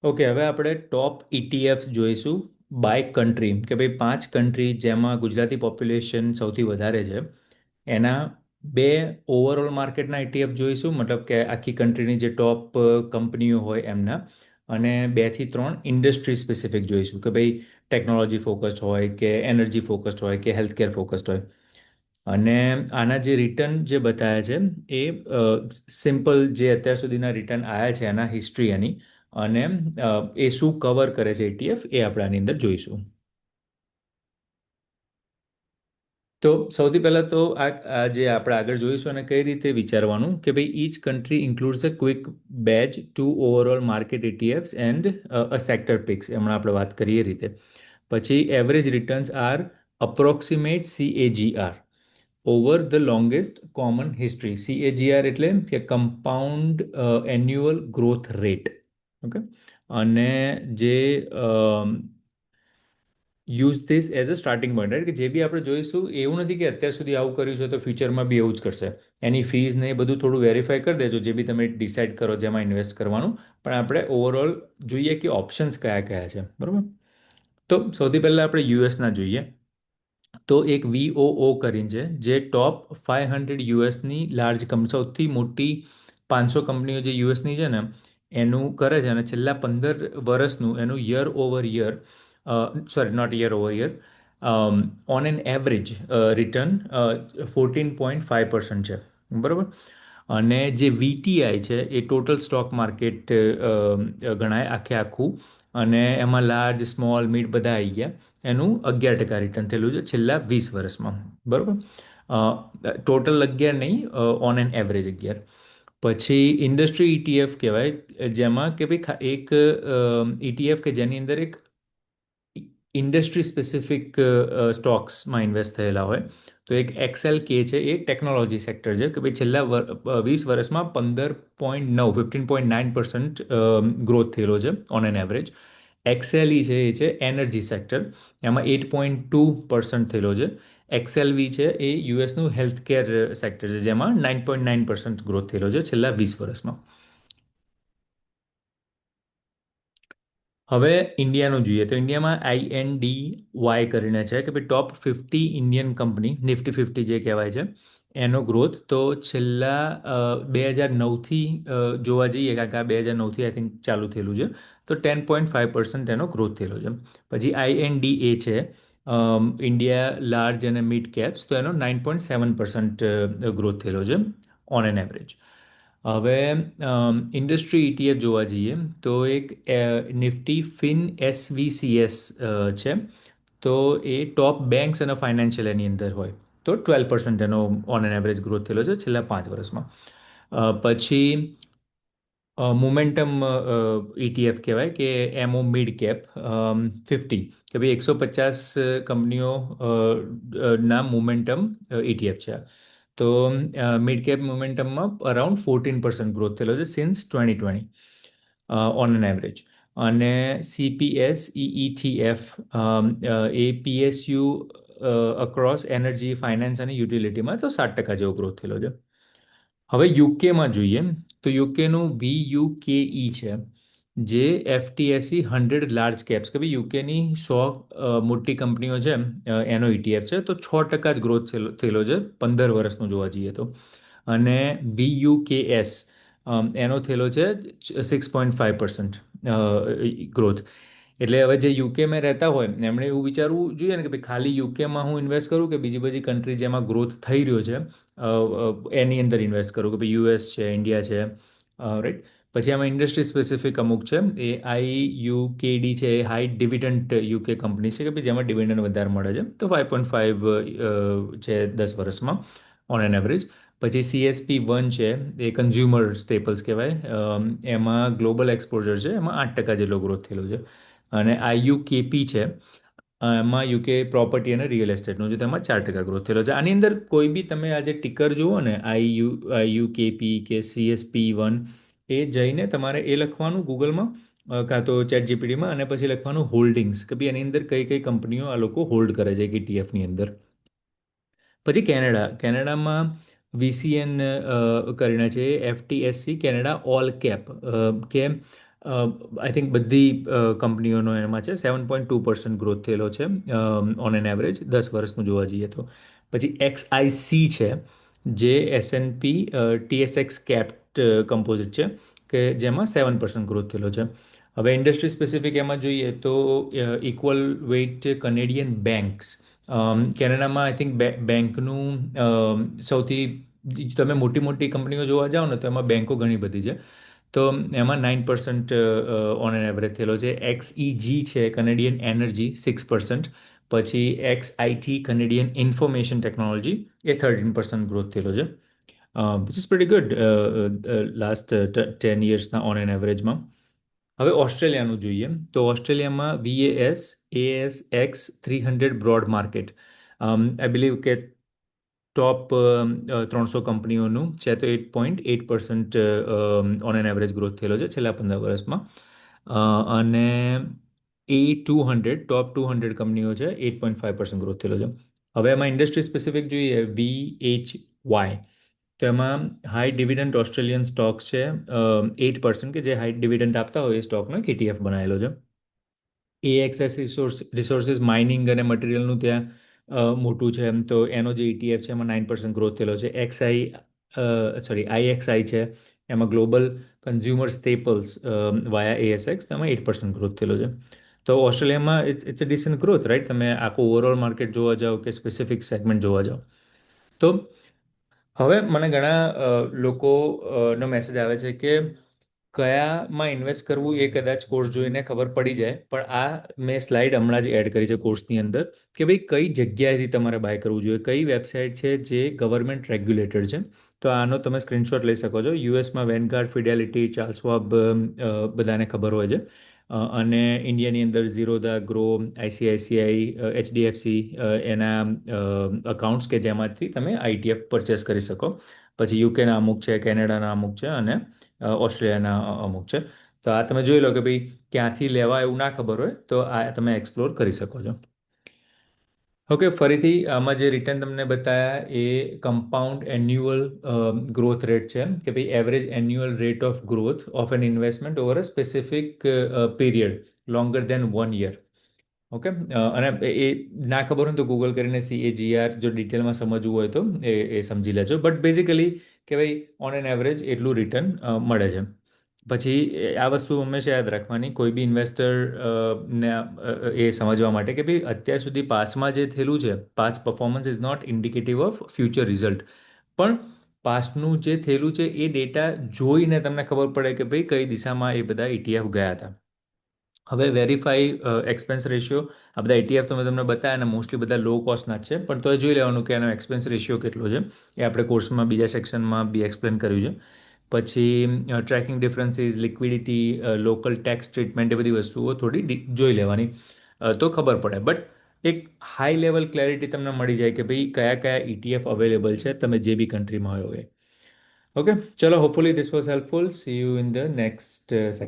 Okay, હવે આપણે ટોપ ઇટીએફ્સ જોઈશું બાય કન્ટ્રી, કે ભાઈ 5 કન્ટ્રી જેમાં ગુજરાતી પોપ્યુલેશન સૌથી વધારે છે એના બે ઓવરઓલ માર્કેટના ઇટીએફ જોઈશું, મતલબ કે આખી કન્ટ્રીની જે ટોપ કંપનીઓ હોય એમના, અને 2 થી 3 ઇન્ડસ્ટ્રી સ્પેસિફિક જોઈશું કે ભાઈ ટેકનોલોજી ફોકસ્ડ હોય કે એનર્જી ફોકસ્ડ હોય કે હેલ્થકેર ફોકસ્ડ હોય. અને આના જે રિટર્ન જે બતાવ્યા છે એ સિમ્પલ જે અત્યાર સુધીના રિટર્ન આવ્યા છે એના હિસ્ટ્રી એની, અને એ શું કવર કરે છે ETF એ આપણે આની અંદર જોઈશું. તો સૌથી પહેલાં તો આ જે આપણે આગળ જોઈશું અને કઈ રીતે વિચારવાનું કે ભાઈ each country includes a quick batch to overall market ETFs and a sector picks, હમણાં આપણે વાત કરીએ એ રીતે. પછી average returns are approximate CAGR over the longest common history. CAGR એટલે કે compound annual growth rate. Okay. અને જે use this as a starting point, right, કે જે બી આપણે જોઈશું એવું નથી કે અત્યાર સુધી આવું કર્યું છે તો ફ્યુચરમાં બી એવું જ કરશે. એની ફીઝ ને એ બધું થોડું વેરીફાઈ કરી દેજો જે બી તમે ડિસાઇડ કરો જેમાં ઇન્વેસ્ટ કરવાનું. પણ આપણે ઓવરઓલ જોઈએ કે ઓપ્શન્સ કયા કયા છે, બરાબર. તો સૌથી પહેલાં આપણે યુએસના જોઈએ. તો એક VOO કરીને છે જે ટોપ 500 યુએસની લાર્જ કંપની, સૌથી મોટી 500 કંપનીઓ જે યુએસની છે ને એનું કરે છે, અને છેલ્લા 15 વર્ષનું એનું year over year, sorry not year over year, on an average return 14.5% છે, બરાબર. અને જે VTI છે એ ટોટલ સ્ટોક માર્કેટ ગણાય આખે આખું, અને એમાં લાર્જ સ્મોલ મિડ બધા આવી ગયા. એનું 11% રિટર્ન થયેલું છે છેલ્લા 20 વર્ષમાં, બરાબર. ટોટલ 11 નહીં, ઓન એન એવરેજ 11. પછી ઇન્ડસ્ટ્રી ETF કહેવાય, જેમાં કે ભાઈ એક ETF કે જેની અંદર એક ઇન્ડસ્ટ્રી સ્પેસિફિક સ્ટોક્સમાં ઇન્વેસ્ટ થયેલા હોય. તો એક XLK છે એ ટેકનોલોજી સેક્ટર છે કે ભાઈ છેલ્લા 20 વર્ષમાં 15.9 ગ્રોથ થયેલો છે ઓન એન એવરેજ. XLE છે એ છે એનર્જી સેક્ટર, એમાં 8.2% થયેલો છે. XLV છે એ યુએસનું હેલ્થકેર સેક્ટર છે જેમાં 9.9% ગ્રોથ થયેલો છે છેલ્લા 20 વર્ષમાં. હવે ઇન્ડિયાનું જોઈએ તો ઇન્ડિયામાં INDY કરીને છે કે ભાઈ ટોપ 50 ઇન્ડિયન કંપની, નિફ્ટી 50 જે કહેવાય છે, એનો ગ્રોથ તો છેલ્લા 2009થી જોવા જઈએ, કારણ કે આ 2009થી આઈ થિંક ચાલુ થયેલું છે, તો 10.5% એનો ગ્રોથ થયેલો છે. પછી INDA છે, ઇન્ડિયા લાર્જ અને મિડ કેપ્સ, તો એનો 9.7% ગ્રોથ થયેલો છે ઓન એન એવરેજ. હવે ઇન્ડસ્ટ્રી ETF જોવા જઈએ તો એક નિફ્ટી ફિન SVCS છે. તો એ ટોપ બેંક્સ અને ફાઇનાન્શિયલ એની અંદર હોય, તો 12% એનો ઓન એન એવરેજ ગ્રોથ થયેલો છે છેલ્લા 5 વર્ષમાં. પછી મોમેન્ટમ ETF કહેવાય કે MO મિડ કેપ 50, કે ભાઈ 150 કંપનીઓ ના મોમેન્ટમ ETF છે. તો મિડ કેપ મોમેન્ટમમાં અરાઉન્ડ 14% ગ્રોથ થયેલો છે સિન્સ 2020 ઓન એન એવરેજ. અને CPS ETF એ PSU અક્રોસ એનર્જી, ફાઇનાન્સ અને યુટિલિટીમાં તો 7% જેવો ગ્રોથ થયેલો છે. હવે યુકેમાં જોઈએ તો યુકેનું VUKE છે, જે FTSE 100 લાર્જ કેપ્સ, કે ભાઈ યુકેની 100 મોટી કંપનીઓ છે એનો ETF છે, તો 6% જ ગ્રોથ થયેલો છે 15 વર્ષનું જોવા જઈએ તો. અને VUKS એનો થયેલો છે 6.5% ગ્રોથ. એટલે હવે જે યુકેમાં રહેતા હોય એમણે એવું વિચારવું જોઈએ ને કે ભાઈ ખાલી યુકેમાં હું ઇન્વેસ્ટ કરું કે બીજી બધી કન્ટ્રી જેમાં ગ્રોથ થઈ રહ્યો છે એની અંદર ઇન્વેસ્ટ કરું, કે ભાઈ US છે, ઇન્ડિયા છે, રાઈટ. પછી આમાં ઇન્ડસ્ટ્રી સ્પેસિફિક અમુક છે, એ IUKD છે, એ હાઈ ડિવિડન્ટ UK કંપની છે કે ભાઈ જેમાં ડિવિડન્ડ વધારે મળે છે, તો 5.5 છે 10 વર્ષમાં ઓન એન એવરેજ. પછી CSP1 છે એ કન્ઝ્યુમર સ્ટેપલ્સ કહેવાય, એમાં ગ્લોબલ એક્સપોઝર છે, એમાં 8% જેટલો ગ્રોથ થયેલો છે. અને IUKP છે, એમાં યુકે પ્રોપર્ટી અને રિયલ એસ્ટેટનું છે, તેમાં 4% ગ્રોથ થયેલો છે. આની અંદર કોઈ બી તમે આજે ટિકર જુઓ ને, IUKP કે CSP1, એ જઈને તમારે એ લખવાનું ગૂગલમાં કાં તો ChatGPTમાં, અને પછી લખવાનું હોલ્ડિંગ્સ, કે ભાઈ એની અંદર કઈ કઈ કંપનીઓ આ લોકો હોલ્ડ કરે છે એક ETFની અંદર. પછી કેનેડામાં VCN કરીને છે, FTSC કેનેડા ઓલ કેપ, કે આઈ થિંક બધી કંપનીઓનો એમાં છે 7.2% ગ્રોથ થયેલો છે ઓન એન એવરેજ 10 વર્ષનું જોવા જઈએ તો. પછી XIC છે જે S&P TSX કેપ્ટ કમ્પોઝિટ છે કે જેમાં 7% ગ્રોથ થયેલો છે. હવે ઇન્ડસ્ટ્રી સ્પેસિફિક એમાં જોઈએ તો ઇક્વલ વેઇટ કનેડિયન બેન્ક્સ, કેનેડામાં આઈ થિંક બેંકનું સૌથી, તમે મોટી મોટી કંપનીઓ જોવા જાઓ ને તો એમાં બેંકો ઘણી બધી છે. તો એમાં 9% ઓન એન એવરેજ થયેલો છે. XEG છે કનેડિયન એનર્જી 6%. પછી XIT કનેડિયન ઇન્ફોર્મેશન ટેકનોલોજી એ 13% ગ્રોથ થયેલો છે, which is pretty good last 10 યર્સના ઓન એન એવરેજમાં. હવે ઓસ્ટ્રેલિયાનું જોઈએ તો ઓસ્ટ્રેલિયામાં VAS ASX 300 broad market, I believe કે ટોપ 300 કંપનીઓનું છે, તો 8.8% ઓન એન એવરેજ ગ્રોથ થયેલો છે છેલ્લા 15 વર્ષમાં. અને ટોપ 200 કંપનીઓ છે, 8.5% ગ્રોથ થયેલો છે. હવે એમાં ઇન્ડસ્ટ્રી સ્પેસિફિક જોઈએ VHY, તો એમાં હાઈ ડિવિડન્ડ ઓસ્ટ્રેલિયન સ્ટોક્સ છે 8%, કે જે હાઈ ડિવિડન્ડ આપતા હોય એ સ્ટોકનો એક ETF બનાવેલો છે. AXS રિસોર્સિસ માઇનિંગ અને મટીરિયલનું ત્યાં મોટું છે, એમ તો એનો જે ETF છે એમાં 9% ગ્રોથ થયેલો છે. IXI છે એમાં global consumer staples via ASX, એમાં 8% ગ્રોથ થયેલો છે. તો ઓસ્ટ્રેલિયામાં it's a decent growth, right? તમે આખું ઓવરઓલ માર્કેટ જોવા જાઓ કે સ્પેસિફિક સેગમેન્ટ જોવા જાઓ તો. હવે મને ઘણા લોકોનો મેસેજ આવે છે કે કયામાં ઇન્વેસ્ટ કરવું એ કદાચ કોર્સ જોઈને ખબર પડી જાય, પણ આ મેં સ્લાઇડ હમણાં જ એડ કરી છે કોર્સની અંદર કે ભાઈ કઈ જગ્યાએથી તમારે બાય કરવું જોઈએ, કઈ વેબસાઇટ છે જે ગવર્મેન્ટ રેગ્યુલેટેડ છે. તો આનો તમે સ્ક્રીનશોટ લઈ શકો છો. યુએસમાં વેનગાર્ડ, ફિડેલિટી, ચાર્લ્સ શ્વાબ બધાને ખબર હોય છે. અને ઇન્ડિયાની અંદર ઝીરોધા, ગ્રો, ICICI, HDFC એના અકાઉન્ટ્સ કે જેમાંથી તમે ITF પરચેસ કરી શકો. પછી યુકેના અમુક છે, કેનેડાના અમુક છે અને ઓસ્ટ્રેલિયાના અમુક છે. તો આ તમે જોઈ લો કે ભાઈ ક્યાંથી લેવા એવું ના ખબર હોય તો આ તમે એક્સપ્લોર કરી શકો છો. ઓકે, ફરીથી આમાં જે રિટર્ન તમને બતાવ્યા એ કમ્પાઉન્ડ એન્યુઅલ ગ્રોથ રેટ છે, કે ભાઈ average annual rate of growth of an investment over a specific period longer than 1 year. Okay, અને એ ના ખબર હોય તો ગૂગલ કરીને CAGR જો ડિટેલમાં સમજવું હોય તો એ સમજી લેજો. બટ બેઝિકલી કે ભાઈ ઓન એન એવરેજ એટલું રિટર્ન મળે છે. પછી આ વસ્તુ હંમેશા યાદ રાખવાની કોઈ બી ઇન્વેસ્ટર ને એ સમજવા માટે કે ભાઈ અત્યાર સુધી પાસ્ટમાં જે થયેલું છે, past performance is not indicative of future result. પણ પાસ્ટનું જે થયેલું છે એ ડેટા જોઈને તમને ખબર પડે કે ભાઈ કઈ દિશામાં એ બધા ETF ગયા હતા. હવે વેરીફાઈ એક્સપેન્સ રેશિયો, આ બધા ETF તો મેં તમને બતાવ્યા અને મોસ્ટલી બધા લો કોસ્ટના જ છે, પણ તો એ જોઈ લેવાનું કે એનો એક્સપેન્સ રેશિયો કેટલો છે. એ આપણે કોર્સમાં બીજા સેક્શનમાં બી એક્સપ્લેન કર્યું છે. પછી tracking differences, liquidity, local tax treatment, એ બધી વસ્તુઓ થોડી જોઈ લેવાની તો ખબર પડે. બટ એક હાઈ લેવલ ક્લેરિટી તમને મળી જાય કે ભાઈ કયા કયા ETF અવેલેબલ છે તમે જે બી કન્ટ્રીમાં હોય એ. ઓકે, ચલો, hopefully this was helpful. C you in the next section.